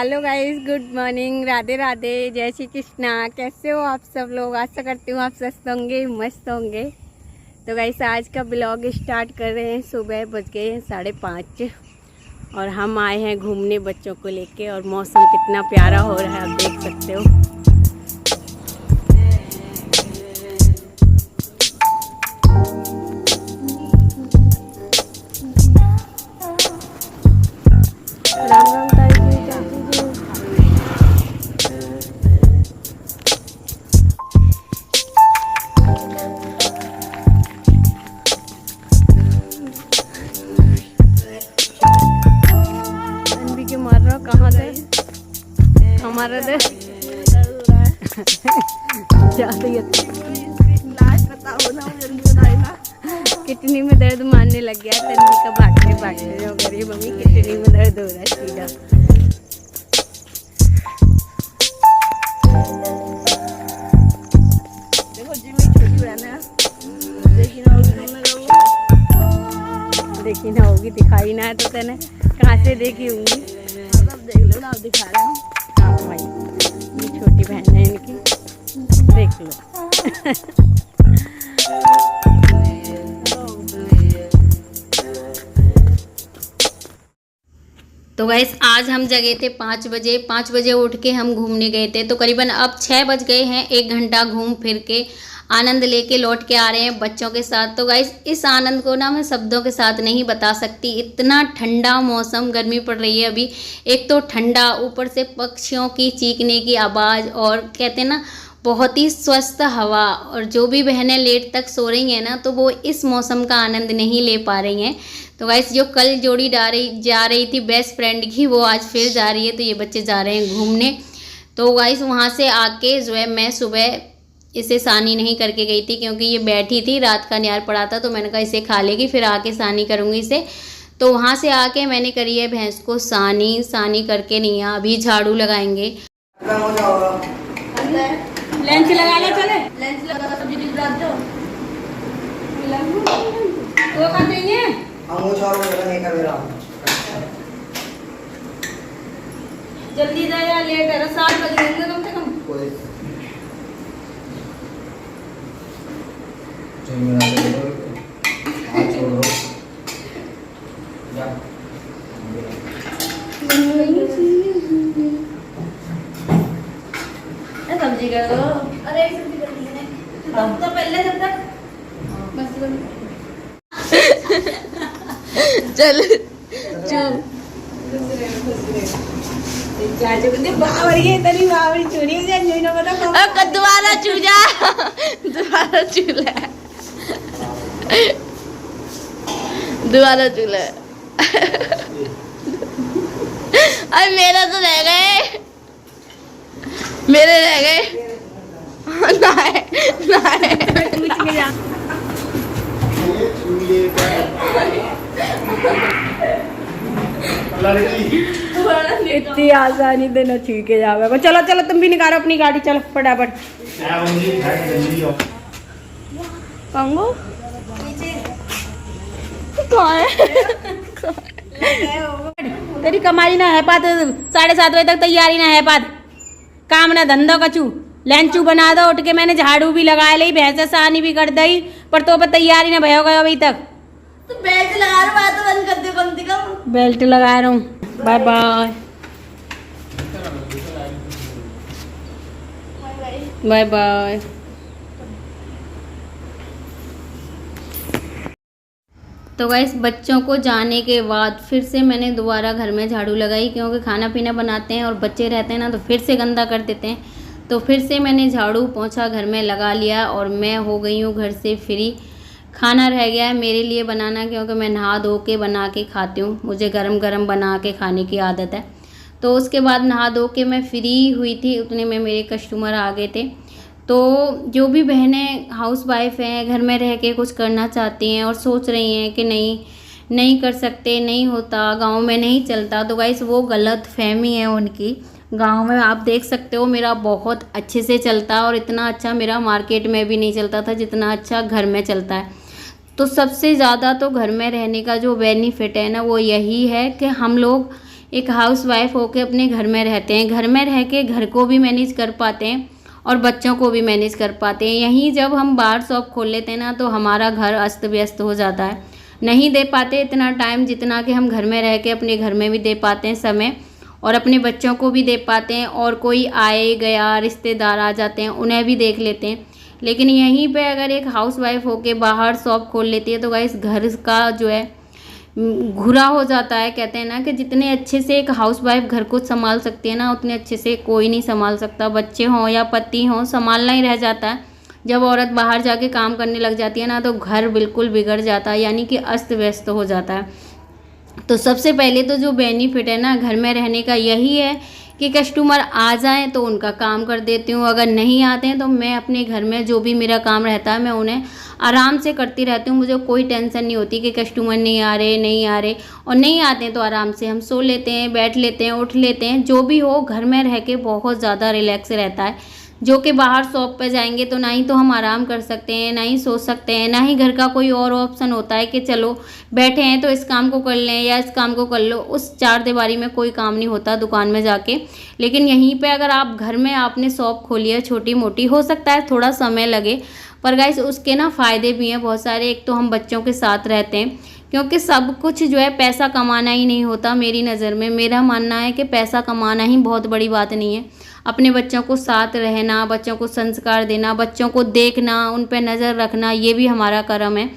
Hello guys, good morning, Radhe Radhe, जय श्री कृष्णा। कैसे हो आप सब लोग? आशा करती हूँ आप स्वस्थ होंगे, मस्त होंगे। तो गाइस आज का ब्लॉग स्टार्ट कर रहे हैं। सुबह बज गए हैं 5:30 और हम आए हैं घूमने बच्चों को लेके। और मौसम कितना प्यारा हो रहा है, आप देख सकते हो। राम राम ताई जी, चाची जी। अनबी के मार रहा कहाँ थे हमारा दे किडनी में दर्द मारने लग गया। तन्वी का भागते भागते जो गरीब मम्मी किडनी में दर्द हो रहा है सीधा। देखो जिम्मी छोटी बहन है, देखी ना होगी, दिखाई ना है तो तेने कहाँ से देखी होंगी। देख लो ना, दिखा रहा हूँ। हाँ भाई, ये छोटी बहन है इनकी, देख लो। तो गाइस आज हम जगे थे 5 बजे। 5 बजे उठ के हम घूमने गए थे। तो करीबन अब 6 बज गए हैं। 1 घंटा घूम फिर के आनंद लेके लौट के आ रहे हैं बच्चों के साथ। तो गाइस इस आनंद को ना मैं शब्दों के साथ नहीं बता सकती। इतना ठंडा मौसम, गर्मी पड़ रही है अभी। एक तो ठंडा, ऊपर से पक्षियों की चीखने की आवाज़, और कहते हैं ना बहुत ही स्वस्थ हवा। और जो भी बहनें लेट तक सो रही हैं ना, तो वो इस मौसम का आनंद नहीं ले पा रही हैं। तो गाइस जो कल जोड़ी जा रही थी बेस्ट फ्रेंड की, वो आज फिर जा रही है। तो ये बच्चे जा रहे हैं घूमने। तो गाइस वहाँ से आके जो है मैं सुबह इसे सानी नहीं करके गई थी, क्योंकि ये बैठी थी, रात का न्यार पड़ा था। तो मैंने कहा इसे खा लेगी, फिर आके सानी करूँगी इसे। तो वहाँ से आके मैंने करी है भैंस को सानी करके नहीं है। अभी झाड़ू लगाएंगे। लेंस लगा ले, चले लेंस लगा, सब्जी भिजवा दो। वो कर देंगे जल्दी जा यार, लेट है, 7 बज गए कम से कम। सब्जी कर दो। अरे सब्जी कर दी है तो पहले जब तक बस चल चाचू कहते बावरी है, तरी बावरी चोरी हो जाए नहीं ना पता दोबारा चूजा दोबारा चूल्हा दोबारा चूल्हा। अरे मेरा तो रह गए, मेरे रह गए। इतनी आसानी देना ठीक है जावे। चलो चलो तुम भी निकालो अपनी गाड़ी, चलो फटाफट। कंगो तेरी कमाई ना है पात, 7:30 बजे तक तैयारी ना है पात, काम ना धंधा कचू लेंचू बना दो। उठ के मैंने झाड़ू भी लगा ली, भैंसे सानी भी कर दी, पर तो तैयारी ना भयो गयो अभी तक। तो बेल्ट लगा रहा हूँ, तो बंद कर दो कम से कम। बेल्ट लगा रहा हूँ। Bye bye bye bye. तो गाइस बच्चों को जाने के बाद फिर से मैंने दोबारा घर में झाड़ू लगाई, क्योंकि खाना पीना बनाते हैं और बच्चे रहते हैं ना, तो फिर से गंदा कर देते हैं। तो फिर से मैंने झाड़ू पोंछा घर में लगा लिया और मैं हो गई हूँ घर से फ्री। खाना रह गया है मेरे लिए बनाना, क्योंकि मैं नहा धो के बना के खाती हूँ, मुझे गरम गरम बना के खाने की आदत है। तो उसके बाद नहा धो के मैं फ्री हुई थी, उतने में मेरे कस्टमर आ गए थे। तो जो भी बहनें हाउस वाइफ हैं, घर में रह के कुछ करना चाहती हैं और सोच रही हैं कि नहीं कर सकते, नहीं होता, गांव में नहीं चलता, तो गाइस वो गलत फहमी है उनकी। गांव में आप देख सकते हो मेरा बहुत अच्छे से चलता है, और इतना अच्छा मेरा मार्केट में भी नहीं चलता था जितना अच्छा घर में चलता है। तो सबसे ज़्यादा तो घर में रहने का जो बेनिफिट है ना, वो यही है कि हम लोग एक हाउसवाइफ होके अपने घर में रहते हैं, घर में रह के घर को भी मैनेज कर पाते हैं और बच्चों को भी मैनेज कर पाते हैं। यहीं जब हम बाहर शॉप खोल लेते हैं ना तो हमारा घर अस्त व्यस्त हो जाता है, नहीं दे पाते इतना टाइम जितना कि हम घर में रह के अपने घर में भी दे पाते हैं समय, और अपने बच्चों को भी दे पाते हैं, और कोई आए गया रिश्तेदार आ जाते हैं उन्हें भी देख लेते हैं। लेकिन यहीं पे अगर एक हाउसवाइफ होके बाहर शॉप खोल लेती है तो गाइस घर का जो है घुरा हो जाता है। कहते हैं ना कि जितने अच्छे से एक हाउसवाइफ घर को संभाल सकती है ना उतने अच्छे से कोई नहीं संभाल सकता। बच्चे हों या पति हों, संभालना ही रह जाता है। जब औरत बाहर जाके काम करने लग जाती है ना तो घर बिल्कुल बिगड़ जाता है, यानी कि अस्त व्यस्त हो जाता है। तो सबसे पहले तो जो बेनिफिट है ना घर में रहने का यही है कि कस्टमर आ जाएं तो उनका काम कर देती हूँ, अगर नहीं आते हैं तो मैं अपने घर में जो भी मेरा काम रहता है मैं उन्हें आराम से करती रहती हूँ। मुझे कोई टेंशन नहीं होती कि कस्टमर नहीं आ रहे, और नहीं आते हैं तो आराम से हम सो लेते हैं, बैठ लेते हैं, उठ लेते हैं, जो भी हो घर में रह के बहुत ज़्यादा रिलैक्स रहता है। जो कि बाहर शॉप पे जाएंगे तो ना ही तो हम आराम कर सकते हैं, ना ही सो सकते हैं, ना ही घर का कोई और ऑप्शन होता है कि चलो बैठे हैं तो इस काम को कर लें या इस काम को कर लो। उस चार दीवारी में कोई काम नहीं होता दुकान में जाके। लेकिन यहीं पे अगर आप घर में आपने शॉप खोली है छोटी मोटी, हो सकता है थोड़ा समय लगे पर गाइस उसके ना फ़ायदे भी हैं बहुत सारे। एक तो हम बच्चों के साथ रहते हैं, क्योंकि सब कुछ जो है पैसा कमाना ही नहीं होता। मेरी नज़र में मेरा मानना है कि पैसा कमाना ही बहुत बड़ी बात नहीं है। अपने बच्चों को साथ रहना, बच्चों को संस्कार देना, बच्चों को देखना, उन पर नज़र रखना, ये भी हमारा कर्म है।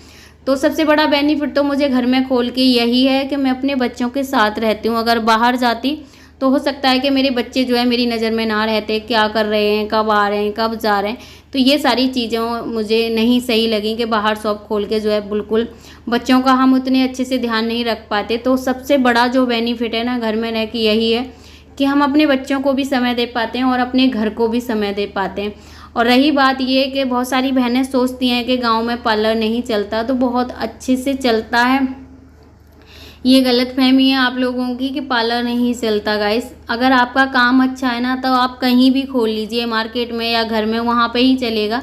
तो सबसे बड़ा बेनिफिट तो मुझे घर में खोल के यही है कि मैं अपने बच्चों के साथ रहती हूँ। अगर बाहर जाती तो हो सकता है कि मेरे बच्चे जो है मेरी नज़र में ना रहते, क्या कर रहे हैं, कब आ रहे हैं, कब जा रहे हैं। तो ये सारी चीज़ें मुझे नहीं सही लगी कि बाहर शॉप खोल के जो है बिल्कुल बच्चों का हम उतने अच्छे से ध्यान नहीं रख पाते। तो सबसे बड़ा जो बेनिफिट है ना घर में रह के यही है कि हम अपने बच्चों को भी समय दे पाते हैं और अपने घर को भी समय दे पाते हैं। और रही बात ये कि बहुत सारी बहनें सोचती हैं कि गांव में पार्लर नहीं चलता, तो बहुत अच्छे से चलता है। ये गलतफहमी है आप लोगों की कि पार्लर नहीं चलता। गाइस अगर आपका काम अच्छा है ना तो आप कहीं भी खोल लीजिए, मार्केट में या घर में, वहाँ पे ही चलेगा।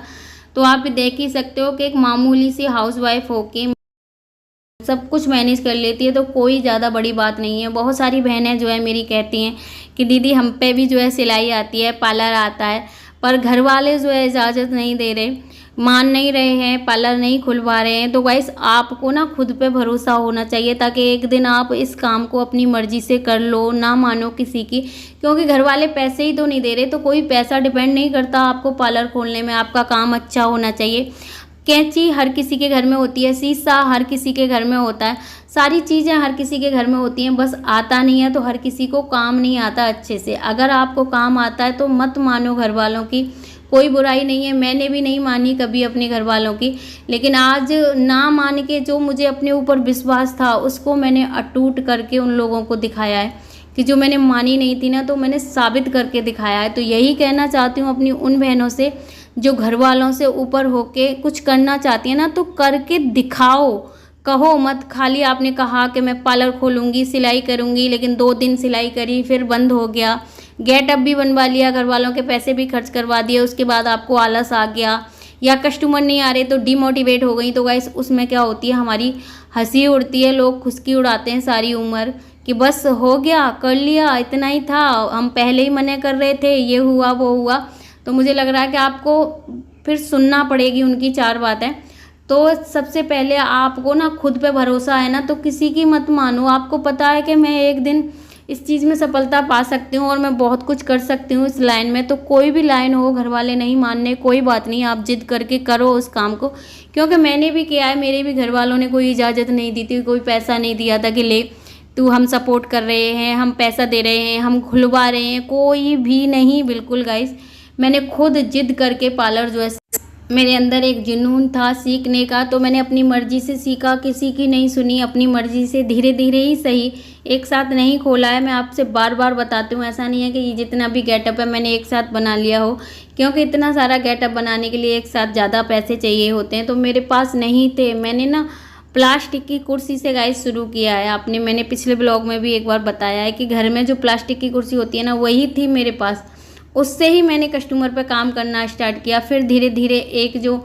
तो आप देख ही सकते हो कि एक मामूली सी हाउसवाइफ होके सब कुछ मैनेज कर लेती है, तो कोई ज़्यादा बड़ी बात नहीं है। बहुत सारी बहनें जो है मेरी कहती हैं कि दीदी हम पे भी जो है सिलाई आती है, पार्लर आता है, पर घर वाले जो है इजाज़त नहीं दे रहे, मान नहीं रहे हैं, पार्लर नहीं खुलवा रहे हैं। तो गाइस आपको ना खुद पे भरोसा होना चाहिए ताकि एक दिन आप इस काम को अपनी मर्जी से कर लो, ना मानो किसी की। क्योंकि घर वाले पैसे ही तो नहीं दे रहे, तो कोई पैसा डिपेंड नहीं करता आपको पार्लर खोलने में। आपका काम अच्छा होना चाहिए। कैंची हर किसी के घर में होती है, शीशा हर किसी के घर में होता है, सारी चीज़ें हर किसी के घर में होती हैं, बस आता नहीं है तो हर किसी को काम नहीं आता अच्छे से। अगर आपको काम आता है तो मत मानो घर वालों की, कोई बुराई नहीं है, मैंने भी नहीं मानी कभी अपने घर वालों की। लेकिन आज ना मान के जो मुझे अपने ऊपर विश्वास था उसको मैंने अटूट करके उन लोगों को दिखाया है कि जो मैंने मानी नहीं थी ना तो मैंने साबित करके दिखाया है। तो यही कहना चाहती हूँ अपनी उन बहनों से जो घर वालों से ऊपर होके कुछ करना चाहती है ना, तो करके दिखाओ, कहो मत खाली आपने कहा कि मैं पार्लर खोलूँगी, सिलाई करूँगी, लेकिन 2 दिन सिलाई करी फिर बंद हो गया, गेटअप भी बनवा लिया, घर वालों के पैसे भी खर्च करवा दिए, उसके बाद आपको आलस आ गया या कस्टमर नहीं आ रहे तो डिमोटिवेट हो गई। तो गाइस उसमें क्या होती है, हमारी हंसी उड़ती है, लोग खुशकी उड़ाते हैं सारी उम्र कि बस हो गया, कर लिया, इतना ही था, हम पहले ही मना कर रहे थे, ये हुआ वो हुआ। तो मुझे लग रहा है कि आपको फिर सुनना पड़ेगी उनकी 4 बातें। तो सबसे पहले आपको ना खुद पे भरोसा है ना तो किसी की मत मानो। आपको पता है कि मैं एक दिन इस चीज़ में सफलता पा सकती हूँ और मैं बहुत कुछ कर सकती हूँ इस लाइन में। तो कोई भी लाइन हो, घर वाले नहीं मानने कोई बात नहीं, आप जिद करके करो उस काम को। क्योंकि मैंने भी किया है, मेरे भी घर वालों ने कोई इजाज़त नहीं दी थी, कोई पैसा नहीं दिया था कि ले तू हम सपोर्ट कर रहे हैं, हम पैसा दे रहे हैं, हम खुलवा रहे हैं, कोई भी नहीं, बिल्कुल गाइस। मैंने खुद जिद करके पार्लर जो है, मेरे अंदर एक जुनून था सीखने का, तो मैंने अपनी मर्ज़ी से सीखा, किसी की नहीं सुनी, अपनी मर्ज़ी से धीरे धीरे ही सही, एक साथ नहीं खोला है। मैं आपसे बार बार बताती हूँ, ऐसा नहीं है कि ये जितना भी गेटअप है मैंने एक साथ बना लिया हो, क्योंकि इतना सारा गेटअप बनाने के लिए एक साथ ज़्यादा पैसे चाहिए होते हैं, तो मेरे पास नहीं थे। मैंने ना प्लास्टिक की कुर्सी से गाइस शुरू किया है। मैंने पिछले ब्लॉग में भी एक बार बताया है कि घर में जो प्लास्टिक की कुर्सी होती है ना, वही थी मेरे पास, उससे ही मैंने कस्टमर पे काम करना स्टार्ट किया। फिर धीरे धीरे एक जो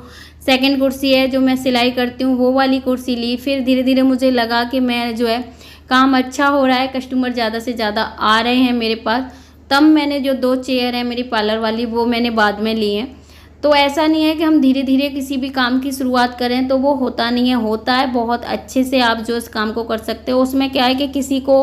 सेकंड कुर्सी है जो मैं सिलाई करती हूँ वो वाली कुर्सी ली। फिर धीरे धीरे मुझे लगा कि मैं जो है काम अच्छा हो रहा है, कस्टमर ज़्यादा से ज़्यादा आ रहे हैं मेरे पास, तब मैंने जो 2 चेयर हैं मेरी पार्लर वाली वो मैंने बाद में ली हैं। तो ऐसा नहीं है कि हम धीरे धीरे किसी भी काम की शुरुआत करें तो वो होता नहीं है, होता है बहुत अच्छे से आप जो इस काम को कर सकते हो। उसमें क्या है कि किसी को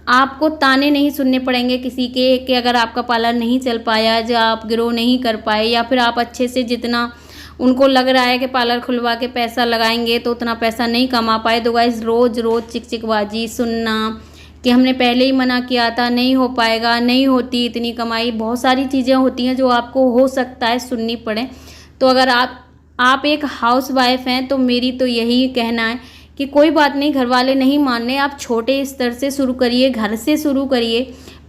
आपको ताने नहीं सुनने पड़ेंगे किसी के, कि अगर आपका पार्लर नहीं चल पाया, या आप ग्रो नहीं कर पाए, या फिर आप अच्छे से जितना उनको लग रहा है कि पार्लर खुलवा के पैसा लगाएंगे तो उतना पैसा नहीं कमा पाए। तो गाइस रोज़ रोज़ चिकचिकबाजी सुनना कि हमने पहले ही मना किया था, नहीं हो पाएगा, नहीं होती इतनी कमाई, बहुत सारी चीज़ें होती हैं जो आपको हो सकता है सुननी पड़े। तो अगर आप एक हाउस वाइफ हैं तो मेरी तो यही कहना है कि कोई बात नहीं, घर वाले नहीं मान रहे, आप छोटे स्तर से शुरू करिए, घर से शुरू करिए,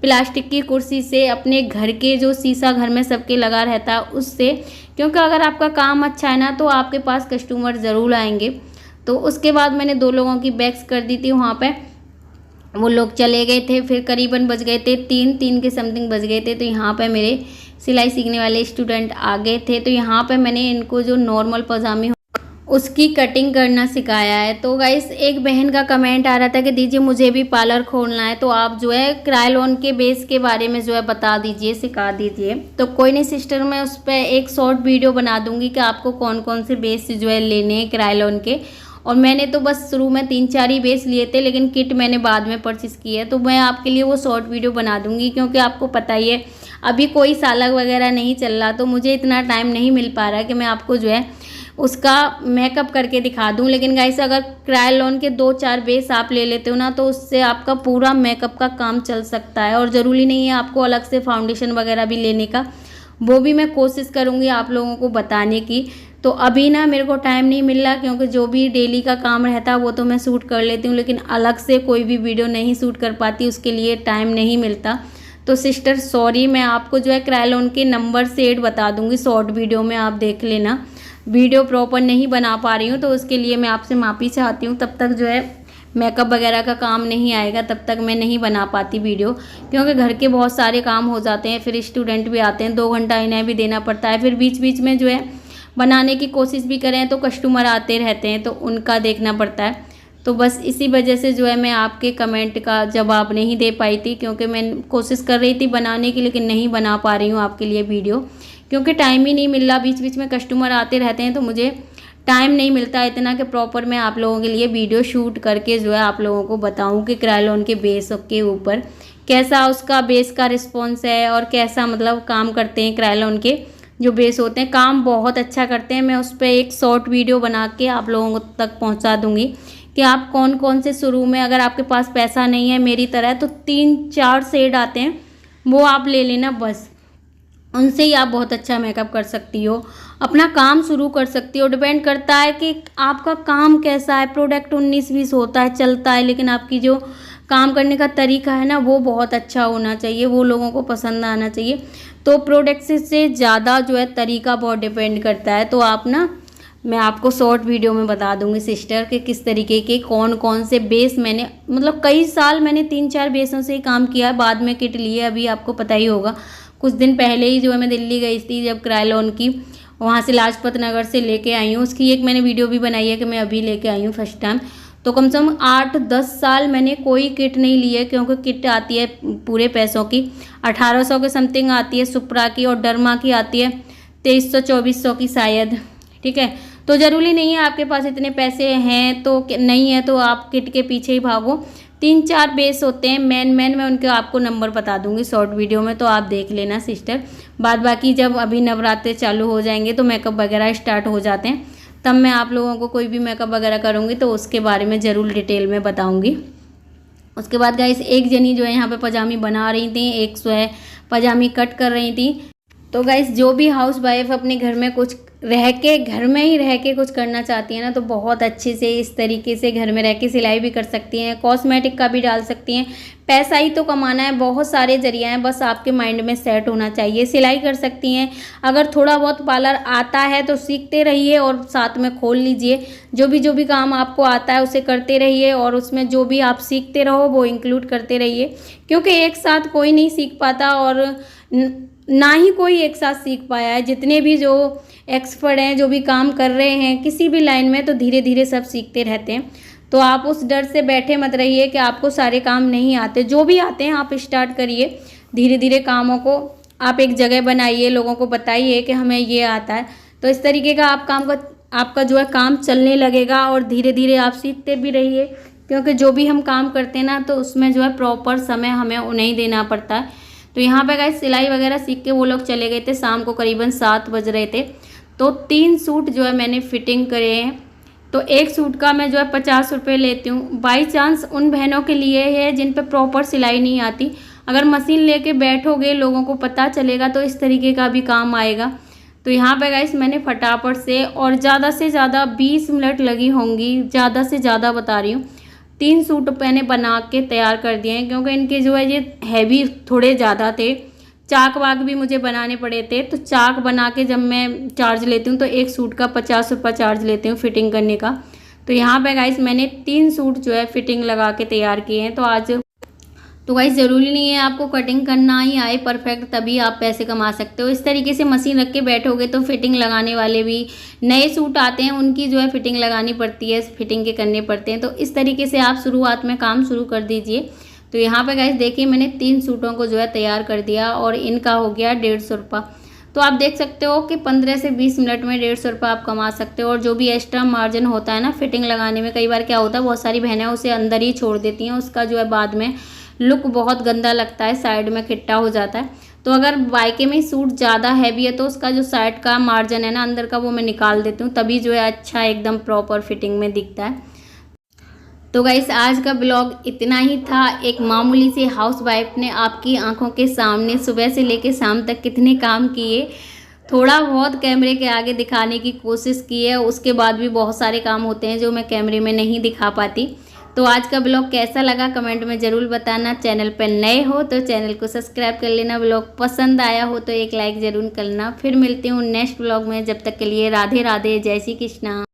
प्लास्टिक की कुर्सी से, अपने घर के जो शीशा घर में सबके लगा रहता है उससे, क्योंकि अगर आपका काम अच्छा है ना तो आपके पास कस्टमर ज़रूर आएंगे। तो उसके बाद मैंने 2 लोगों की बैग्स कर दी थी वहाँ पे, वो लोग चले गए थे, फिर करीबन बज गए थे 3 के समथिंग बज गए थे। तो यहाँ पे मेरे सिलाई सीखने वाले स्टूडेंट आ गए थे, तो यहाँ पे मैंने इनको जो नॉर्मल पजामे उसकी कटिंग करना सिखाया है। तो गाइस एक बहन का कमेंट आ रहा था कि दीजिए मुझे भी पार्लर खोलना है, तो आप जो है क्रायलॉन के बेस के बारे में जो है बता दीजिए, सिखा दीजिए। तो कोई नहीं सिस्टर, मैं उस पर एक शॉर्ट वीडियो बना दूंगी कि आपको कौन कौन से बेस जो है लेने हैं क्रायलॉन के। और मैंने तो बस शुरू में 3-4 ही बेस लिए थे, लेकिन किट मैंने बाद में परचेस की है, तो मैं आपके लिए वो शॉर्ट वीडियो बना दूंगी। क्योंकि आपको पता ही है अभी कोई सालक वगैरह नहीं चल रहा, तो मुझे इतना टाइम नहीं मिल पा रहा है कि मैं आपको जो है उसका मेकअप करके दिखा दूं। लेकिन गाइस अगर क्रायलॉन के 2-4 बेस आप ले लेते हो ना तो उससे आपका पूरा मेकअप का काम चल सकता है। और ज़रूरी नहीं है आपको अलग से फाउंडेशन वगैरह भी लेने का, वो भी मैं कोशिश करूँगी आप लोगों को बताने की। तो अभी ना मेरे को टाइम नहीं मिल रहा, क्योंकि जो भी डेली का काम रहता है वो तो मैं शूट कर लेती हूँ, लेकिन अलग से कोई भी वीडियो नहीं शूट कर पाती, उसके लिए टाइम नहीं मिलता। तो सिस्टर सॉरी, मैं आपको जो है क्रायलॉन के नंबर सेट बता दूंगी शॉर्ट वीडियो में, आप देख लेना। वीडियो प्रॉपर नहीं बना पा रही हूँ तो उसके लिए मैं आपसे माफ़ी चाहती हूँ। तब तक जो है मेकअप वगैरह का काम नहीं आएगा तब तक मैं नहीं बना पाती वीडियो, क्योंकि घर के बहुत सारे काम हो जाते हैं, फिर स्टूडेंट भी आते हैं, 2 घंटा इन्हें भी देना पड़ता है, फिर बीच बीच में जो है बनाने की कोशिश भी करें तो कस्टमर आते रहते हैं तो उनका देखना पड़ता है। तो बस इसी वजह से जो है मैं आपके कमेंट का जवाब नहीं दे पाई थी, क्योंकि मैं कोशिश कर रही थी बनाने की लेकिन नहीं बना पा रही हूँ आपके लिए वीडियो, क्योंकि टाइम ही नहीं मिल रहा, बीच बीच में कस्टमर आते रहते हैं तो मुझे टाइम नहीं मिलता इतना कि प्रॉपर मैं आप लोगों के लिए वीडियो शूट करके जो है आप लोगों को बताऊं कि क्रायलॉन के बेस के ऊपर कैसा उसका बेस का रिस्पॉन्स है और कैसा मतलब काम करते हैं। क्रायलॉन के जो बेस होते हैं काम बहुत अच्छा करते हैं। मैं उस पर एक शॉर्ट वीडियो बना के आप लोगों तक पहुँचा दूँगी कि आप कौन कौन से शुरू में, अगर आपके पास पैसा नहीं है मेरी तरह, तो 3-4 शेड आते हैं वो आप ले लेना, बस उनसे ही आप बहुत अच्छा मेकअप कर सकती हो, अपना काम शुरू कर सकती हो। डिपेंड करता है कि आपका काम कैसा है। प्रोडक्ट 19-20 होता है, चलता है, लेकिन आपकी जो काम करने का तरीका है ना वो बहुत अच्छा होना चाहिए, वो लोगों को पसंद आना चाहिए। तो प्रोडक्ट से ज़्यादा जो है तरीका बहुत डिपेंड करता है। तो आप ना, मैं आपको शॉर्ट वीडियो में बता दूंगी सिस्टर कि किस तरीके के कौन कौन से बेस मैंने, मतलब कई साल मैंने 3-4 बेसों से ही काम किया है, बाद में किट लिए, अभी आपको पता ही होगा। कुछ दिन पहले ही जो है मैं दिल्ली गई थी जब क्रायलॉन की, वहाँ से लाजपत नगर से लेके आई हूँ, उसकी एक मैंने वीडियो भी बनाई है कि मैं अभी लेके आई हूँ फर्स्ट टाइम। तो कम से कम 8-10 साल मैंने कोई किट नहीं ली है, क्योंकि किट आती है पूरे पैसों की 1800 के समथिंग आती है सुप्रा की, और डर्मा की आती है 2300-2400 की शायद, ठीक है। तो ज़रूरी नहीं है आपके पास इतने पैसे हैं तो नहीं है तो आप किट के पीछे ही भागो। 3-4 बेस होते हैं मेन मैं उनके आपको नंबर बता दूंगी शॉर्ट वीडियो में, तो आप देख लेना सिस्टर। बाद बाकी जब अभी नवरात्रे चालू हो जाएंगे तो मेकअप वगैरह स्टार्ट हो जाते हैं, तब मैं आप लोगों को कोई भी मेकअप वगैरह करूँगी तो उसके बारे में ज़रूर डिटेल में बताऊँगी। उसके बाद गाइस एक जनी जो है यहाँ पे पजामी बना रही थी, एक जो है पजामी कट कर रही थी। तो गाइस जो भी हाउस वाइफ अपने घर में कुछ रह के, घर में ही रह के कुछ करना चाहती है ना, तो बहुत अच्छे से इस तरीके से घर में रह के सिलाई भी कर सकती हैं, कॉस्मेटिक का भी डाल सकती हैं। पैसा ही तो कमाना है, बहुत सारे जरिया हैं, बस आपके माइंड में सेट होना चाहिए। सिलाई कर सकती हैं, अगर थोड़ा बहुत पार्लर आता है तो सीखते रहिए और साथ में खोल लीजिए। जो भी काम आपको आता है उसे करते रहिए और उसमें जो भी आप सीखते रहो वो इंक्लूड करते रहिए, क्योंकि एक साथ कोई नहीं सीख पाता और ना ही कोई एक साथ सीख पाया है। जितने भी जो एक्सपर्ट हैं, जो भी काम कर रहे हैं किसी भी लाइन में, तो धीरे धीरे सब सीखते रहते हैं। तो आप उस डर से बैठे मत रहिए कि आपको सारे काम नहीं आते। जो भी आते हैं आप स्टार्ट करिए, धीरे धीरे कामों को आप एक जगह बनाइए, लोगों को बताइए कि हमें ये आता है। तो इस तरीके का आपका जो है काम चलने लगेगा और धीरे धीरे आप सीखते भी रहिए, क्योंकि जो भी हम काम करते हैं ना तो उसमें जो है प्रॉपर समय हमें उन्हें ही देना पड़ता है। तो यहाँ पे गाइस सिलाई वगैरह सीख के वो लोग चले गए थे, शाम को करीबन 7 बज रहे थे। तो 3 सूट जो है मैंने फिटिंग करे हैं। तो एक सूट का मैं जो है 50 रुपये लेती हूँ। बाई चांस उन बहनों के लिए है जिन पे प्रॉपर सिलाई नहीं आती, अगर मशीन लेके बैठोगे लोगों को पता चलेगा तो इस तरीके का भी काम आएगा। तो यहाँ पे गाइस मैंने फटाफट से और ज़्यादा से ज़्यादा 20 मिनट लगी होंगी, ज़्यादा से ज़्यादा बता रही हूँ। 3 सूट मैंने बना के तैयार कर दिए हैं, क्योंकि इनके जो है ये हैवी थोड़े ज़्यादा थे। चाक वाक भी मुझे बनाने पड़े थे, तो चाक बना के जब मैं चार्ज लेती हूँ तो एक सूट का 50 रुपये चार्ज लेती हूँ फिटिंग करने का। तो यहाँ पे गाइस मैंने 3 सूट जो है फिटिंग लगा के तैयार किए हैं। तो गाइस ज़रूरी नहीं है आपको कटिंग करना ही आए परफेक्ट तभी आप पैसे कमा सकते हो। इस तरीके से मशीन रख के बैठोगे तो फिटिंग लगाने वाले भी, नए सूट आते हैं उनकी जो है फिटिंग लगानी पड़ती है, फिटिंग के करने पड़ते हैं। तो इस तरीके से आप शुरुआत में काम शुरू कर दीजिए। तो यहाँ पे गाइस देखिए मैंने 3 सूटों को जो है तैयार कर दिया और इनका हो गया 150 रुपये। तो आप देख सकते हो कि 15 से 20 मिनट में 150 रुपये आप कमा सकते हो। और जो भी एक्स्ट्रा मार्जिन होता है ना फिटिंग लगाने में, कई बार क्या होता है बहुत सारी बहनें उसे अंदर ही छोड़ देती हैं, उसका जो है बाद में लुक बहुत गंदा लगता है, साइड में खिट्टा हो जाता है। तो अगर वाइके में सूट ज़्यादा हैवी है तो उसका जो साइड का मार्जिन है ना अंदर का वो मैं निकाल देती हूँ, तभी जो है अच्छा एकदम प्रॉपर फिटिंग में दिखता है। तो गाइस आज का ब्लॉग इतना ही था। एक मामूली सी हाउसवाइफ ने आपकी आंखों के सामने सुबह से लेकर शाम तक कितने काम किए, थोड़ा बहुत कैमरे के आगे दिखाने की कोशिश की है। उसके बाद भी बहुत सारे काम होते हैं जो मैं कैमरे में नहीं दिखा पाती। तो आज का ब्लॉग कैसा लगा कमेंट में ज़रूर बताना। चैनल पर नए हो तो चैनल को सब्सक्राइब कर लेना। ब्लॉग पसंद आया हो तो एक लाइक ज़रूर करना। फिर मिलती हूँ नेक्स्ट ब्लॉग में, जब तक के लिए राधे राधे, जय श्री कृष्णा।